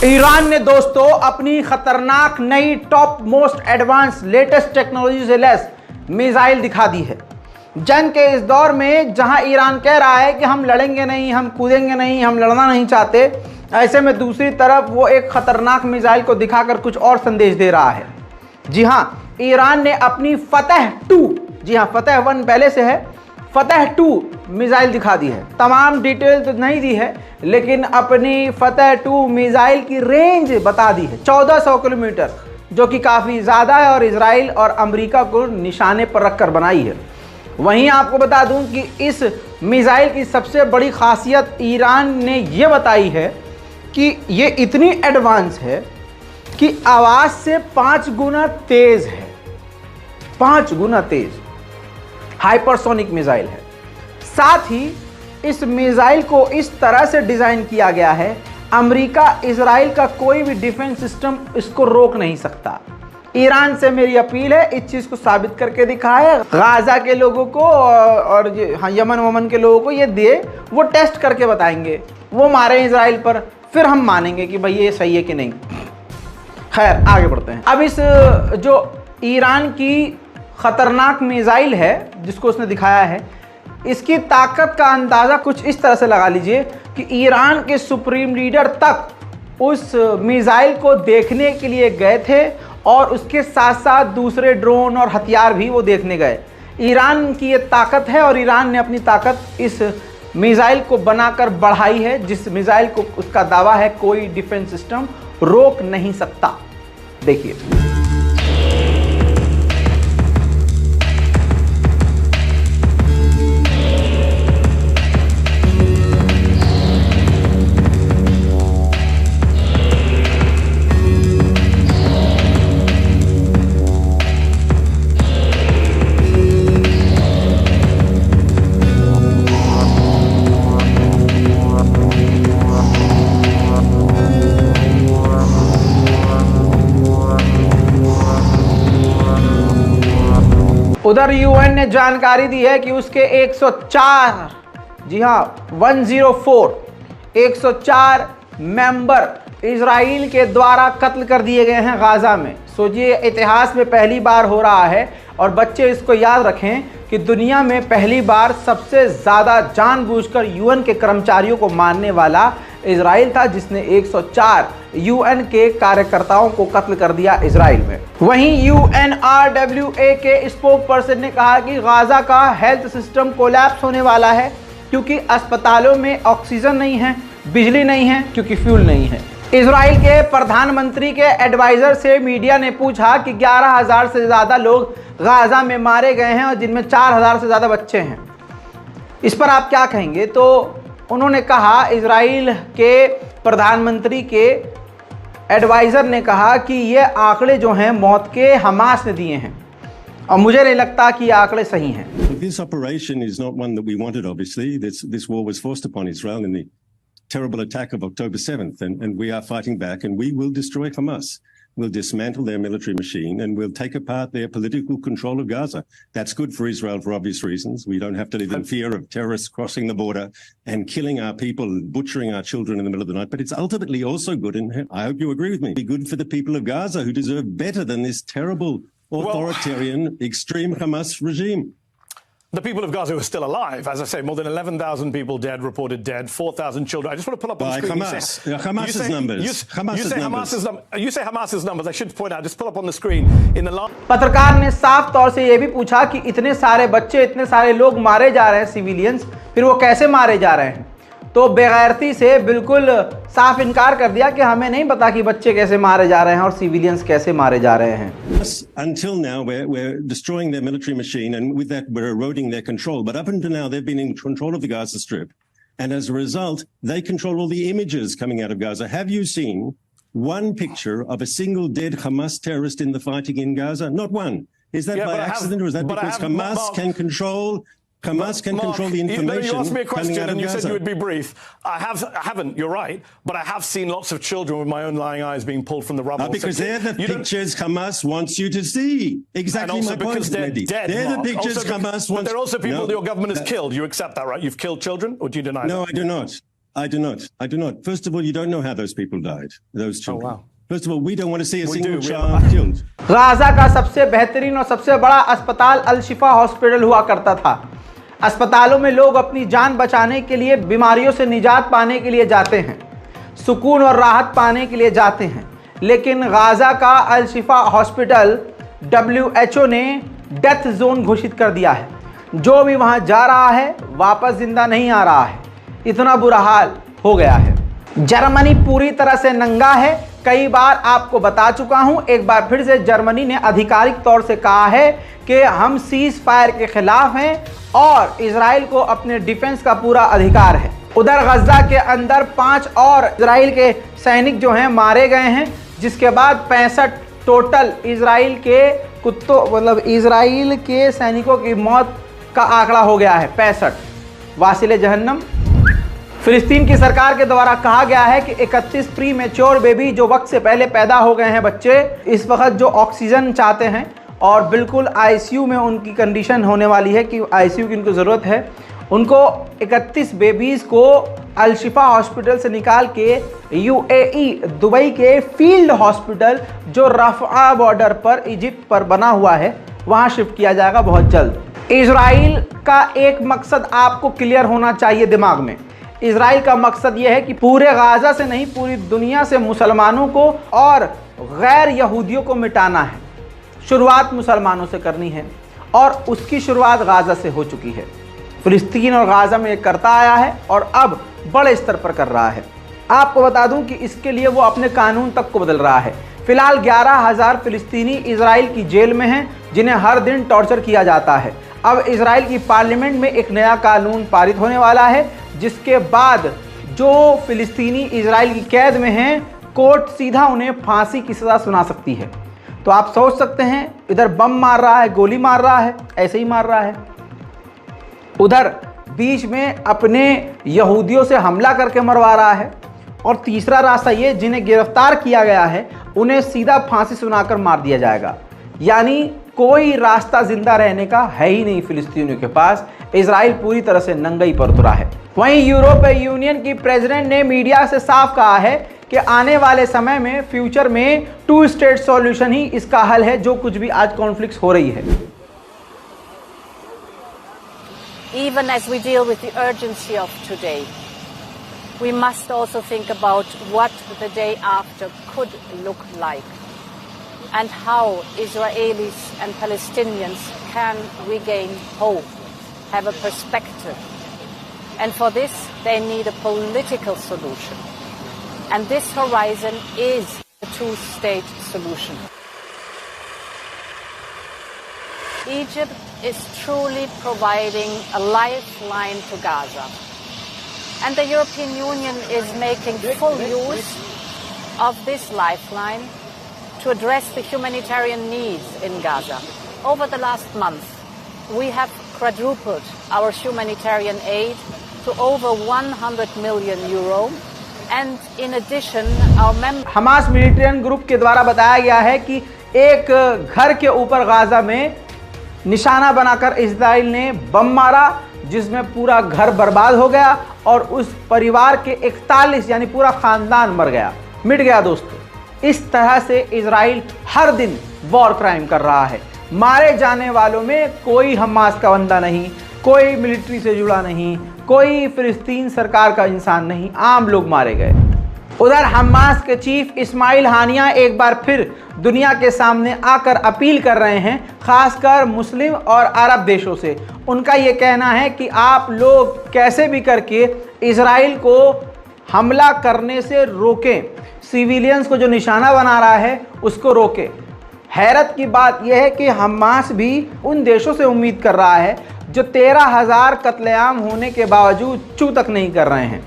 Iran ने दोस्तों अपनी खतरनाक नई top most advance latest technology से लैस मिसाइल दिखा दी है। जंग के इस दौर में जहां ईरान कह रहा है कि हम लड़ेंगे नहीं, हम कूदेंगे नहीं, हम लड़ना नहीं चाहते, ऐसे में दूसरी तरफ वो एक खतरनाक मिसाइल को दिखाकर कुछ और संदेश दे रहा है। जी हां, ईरान ने अपनी फतह 2, जी हां फतह 1 पहले से है, फतह 2 मिसाइल दिखा दी है। तमाम डिटेल तो नहीं दी है, लेकिन अपनी फतह 2 मिसाइल की रेंज बता दी है 1400 किलोमीटर, जो कि काफ़ी ज़्यादा है और इजराइल और अमेरिका को निशाने पर रखकर बनाई है। वहीं आपको बता दूं कि इस मिसाइल की सबसे बड़ी खासियत ईरान ने यह बताई है कि ये इतनी एडवांस है कि आवाज़ से 5 गुना तेज़ है, 5 गुना तेज़ हाइपरसोनिक मिसाइल है। साथ ही इस मिसाइल को इस तरह से डिज़ाइन किया गया है, अमेरिका इजराइल का कोई भी डिफेंस सिस्टम इसको रोक नहीं सकता। ईरान से मेरी अपील है, इस चीज़ को साबित करके दिखाए, गाजा के लोगों को और हाँ यमन वमन के लोगों को ये दे, वो टेस्ट करके बताएंगे, वो मारे इजराइल पर, फिर हम मानेंगे कि भाई ये सही है कि नहीं। खैर आगे बढ़ते हैं। अब इस जो ईरान की ख़तरनाक मिसाइल है जिसको उसने दिखाया है, इसकी ताकत का अंदाज़ा कुछ इस तरह से लगा लीजिए कि ईरान के सुप्रीम लीडर तक उस मिसाइल को देखने के लिए गए थे और उसके साथ साथ दूसरे ड्रोन और हथियार भी वो देखने गए। ईरान की ये ताकत है और ईरान ने अपनी ताकत इस मिसाइल को बनाकर बढ़ाई है, जिस मिसाइल को उसका दावा है कोई डिफेंस सिस्टम रोक नहीं सकता। देखिए उधर यूएन ने जानकारी दी है कि उसके 104, जी हाँ 104 मेंबर इजराइल के द्वारा कत्ल कर दिए गए हैं गाजा में। सोचिए, इतिहास में पहली बार हो रहा है और बच्चे इसको याद रखें कि दुनिया में पहली बार सबसे ज़्यादा जानबूझकर यूएन के कर्मचारियों को मारने वाला इजराइल था, जिसने 104 यूएन के कार्यकर्ताओं को कत्ल कर दिया इजराइल में। वहीं यूएनआरडब्ल्यूए के स्पोक पर्सन ने कहा कि गाजा का हेल्थ सिस्टम कोलैप्स होने वाला है क्योंकि अस्पतालों में ऑक्सीजन नहीं है, बिजली नहीं है, क्योंकि फ्यूल नहीं है। इजराइल के प्रधानमंत्री के एडवाइजर से मीडिया ने पूछा कि 11,000 से ज़्यादा लोग गाजा में मारे गए हैं और जिनमें 4,000 से ज़्यादा बच्चे हैं। इस पर आप क्या कहेंगे? तो उन्होंने कहा, इजराइल के प्रधानमंत्री के एडवाइज़र ने कहा कि ये आंकड़े जो हैं मौत के हमास ने दिए हैं और मुझे नहीं लगता कि ये आंकड़े सही हैं। This operation is not one that we wanted, obviously. This war was forced upon Israel in the terrible attack of October 7th, and we are fighting back, and we will destroy Hamas. We'll dismantle their military machine and we'll take apart their political control of Gaza. That's good for Israel for obvious reasons. We don't have to live in fear of terrorists crossing the border and killing our people, butchering our children in the middle of the night. But it's ultimately also good, and I hope you agree with me, be good for the people of Gaza who deserve better than this terrible, authoritarian, extreme Hamas regime. The people of Gaza who are still alive, as I say, more than 11,000 people dead, reported dead, 4,000 children. I just want to pull up on the screen. Hamas. Hamas's numbers. You say Hamas's numbers. I should point out, just pull up on the screen. In the last... पत्रकार ने साफ तौर से ये भी पूछा कि इतने सारे बच्चे, इतने सारे लोग मारे जा रहे हैं सिविलियंस, फिर वो कैसे मारे जा रहे हैं? तो बेगैरती से बिल्कुल साफ इनकार कर दिया कि हमें नहीं पता कि बच्चे कैसे मारे जा रहे हैं और सिविलियंस कैसे मारे जा रहे हैं। Until now, we're destroying their military machine, and with that, we're eroding their control. But up until now, they've been in control of the Gaza Strip, and as a result, they control all the images coming out of Gaza. Have you seen one picture of a single dead Hamas terrorist in the fighting in Gaza? Not one. Is that by accident, or is that because Hamas can control? Hamas can control the information. You asked me a question and you Gaza. said you would be brief. I haven't, you're right, but I have seen lots of children with my own lying eyes being pulled from the rubble. Because they're the pictures Hamas wants you to see. Exactly my point, Mehdi. They're the pictures Hamas wants. But they're also people that your government has killed. You accept that, right? You've killed children, or do you deny that? No, I do not. I do not. I do not. First of all, you don't know how those people died, those children. wow. First of all, we don't want to see a We single do. We child have- killed. Gaza का सबसे बेहतरीन और सबसे बड़ा अस्पताल अल शिफा hospital हुआ करता था। अस्पतालों में लोग अपनी जान बचाने के लिए, बीमारियों से निजात पाने के लिए जाते हैं, सुकून और राहत पाने के लिए जाते हैं। लेकिन गाजा का अल शिफा हॉस्पिटल WHO ने डेथ जोन घोषित कर दिया है। जो भी वहां जा रहा है वापस जिंदा नहीं आ रहा है। इतना बुरा हाल हो गया है। जर्मनी पूरी तरह से नंगा है। कई बार आपको बता चुका हूं, एक बार फिर से जर्मनी ने आधिकारिक तौर से कहा है कि हम सीज फायर के खिलाफ हैं और इजराइल को अपने डिफेंस का पूरा अधिकार है। उधर गजा के अंदर 5 और इजराइल के सैनिक जो हैं मारे गए हैं, जिसके बाद 65 टोटल इजराइल के कुत्तों मतलब इजराइल के सैनिकों की मौत का आंकड़ा हो गया है 65। वासिले जहन्नम। फिलिस्तीन की सरकार के द्वारा कहा गया है कि 31 प्री मैच्योर बेबी जो वक्त से पहले पैदा हो गए हैं बच्चे, इस वक्त जो ऑक्सीजन चाहते हैं और बिल्कुल आईसीयू में उनकी कंडीशन होने वाली है कि आईसीयू की उनको ज़रूरत है, उनको 31 बेबीज़ को अल शिफा हॉस्पिटल से निकाल के UAE दुबई के फील्ड हॉस्पिटल जो रफ़ा बॉर्डर पर इजिप्ट पर बना हुआ है वहाँ शिफ्ट किया जाएगा बहुत जल्द। इजराइल का एक मकसद आपको क्लियर होना चाहिए दिमाग में। इजराइल का मकसद यह है कि पूरे गाजा से नहीं, पूरी दुनिया से मुसलमानों को और गैर यहूदियों को मिटाना है। शुरुआत मुसलमानों से करनी है और उसकी शुरुआत गाजा से हो चुकी है। फिलिस्तीन और गाजा में ये करता आया है और अब बड़े स्तर पर कर रहा है। आपको बता दूं कि इसके लिए वो अपने कानून तक को बदल रहा है। फिलहाल 11,000 फिलिस्तीनी इजराइल की जेल में हैं, जिन्हें हर दिन टॉर्चर किया जाता है। अब इजराइल की पार्लियामेंट में एक नया कानून पारित होने वाला है, जिसके बाद जो फिलिस्तीनी इजराइल की कैद में हैं, कोर्ट सीधा उन्हें फांसी की सज़ा सुना सकती है। तो आप सोच सकते हैं, इधर बम मार रहा है, गोली मार रहा है, ऐसे ही मार रहा है, उधर बीच में अपने यहूदियों से हमला करके मरवा रहा है, और तीसरा रास्ता ये, जिन्हें गिरफ्तार किया गया है उन्हें सीधा फांसी सुनाकर मार दिया जाएगा। यानी कोई रास्ता जिंदा रहने का है ही नहीं फिलिस्तीनियों के पास। इजराइल पूरी तरह से नंगाई पर उतरा है। वहीं यूरोपीय यूनियन की प्रेसिडेंट ने मीडिया से साफ कहा है कि आने वाले समय में, फ्यूचर में 2 स्टेट सॉल्यूशन ही इसका हल है, जो कुछ भी आज कॉन्फ्लिक्ट्स हो रही है। Even as we deal with the urgency of today, we must also think about what the day after could look like and how Israelis and Palestinians can regain hope, have a perspective. And for this, they need a political solution. And this horizon is a 2-state solution. Egypt is truly providing a lifeline to Gaza. And the European Union is making full use of this lifeline to address the humanitarian needs in Gaza. Over the last month, we have quadrupled our humanitarian aid to over 100 million euro. And in addition, our members... Hamas मिलिटेरियन group के द्वारा बताया गया है कि एक घर के ऊपर गाजा में निशाना बनाकर इजराइल ने बम मारा, जिसमें पूरा घर बर्बाद हो गया और उस परिवार के 41 यानी पूरा खानदान मर गया, मिट गया। दोस्तों, इस तरह से इजराइल हर दिन वॉर क्राइम कर रहा है। मारे जाने वालों में कोई हमास का बंदा नहीं, कोई मिलिट्री से जुड़ा नहीं, कोई फिलिस्तीन सरकार का इंसान नहीं, आम लोग मारे गए। उधर हमास के चीफ इस्माइल हानिया एक बार फिर दुनिया के सामने आकर अपील कर रहे हैं, खासकर मुस्लिम और अरब देशों से। उनका ये कहना है कि आप लोग कैसे भी करके इजराइल को हमला करने से रोकें, सिविलियंस को जो निशाना बना रहा है उसको रोकें। हैरत की बात यह है कि हमास भी उन देशों से उम्मीद कर रहा है जो 13,000 कत्लेआम होने के बावजूद चू तक नहीं कर रहे हैं,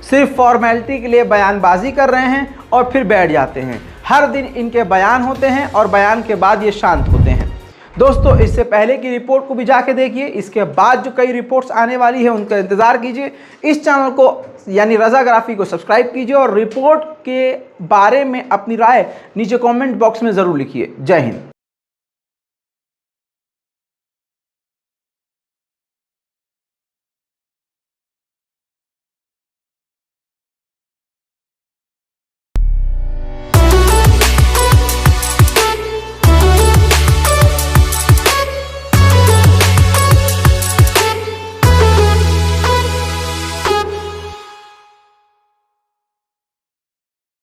सिर्फ फॉर्मेलिटी के लिए बयानबाजी कर रहे हैं और फिर बैठ जाते हैं। हर दिन इनके बयान होते हैं और बयान के बाद ये शांत होते हैं। दोस्तों, इससे पहले की रिपोर्ट को भी जाके देखिए, इसके बाद जो कई रिपोर्ट्स आने वाली है उनका इंतज़ार कीजिए। इस चैनल को यानी रज़ाग्राफी को सब्सक्राइब कीजिए और रिपोर्ट के बारे में अपनी राय नीचे कमेंट बॉक्स में ज़रूर लिखिए। जय हिंद।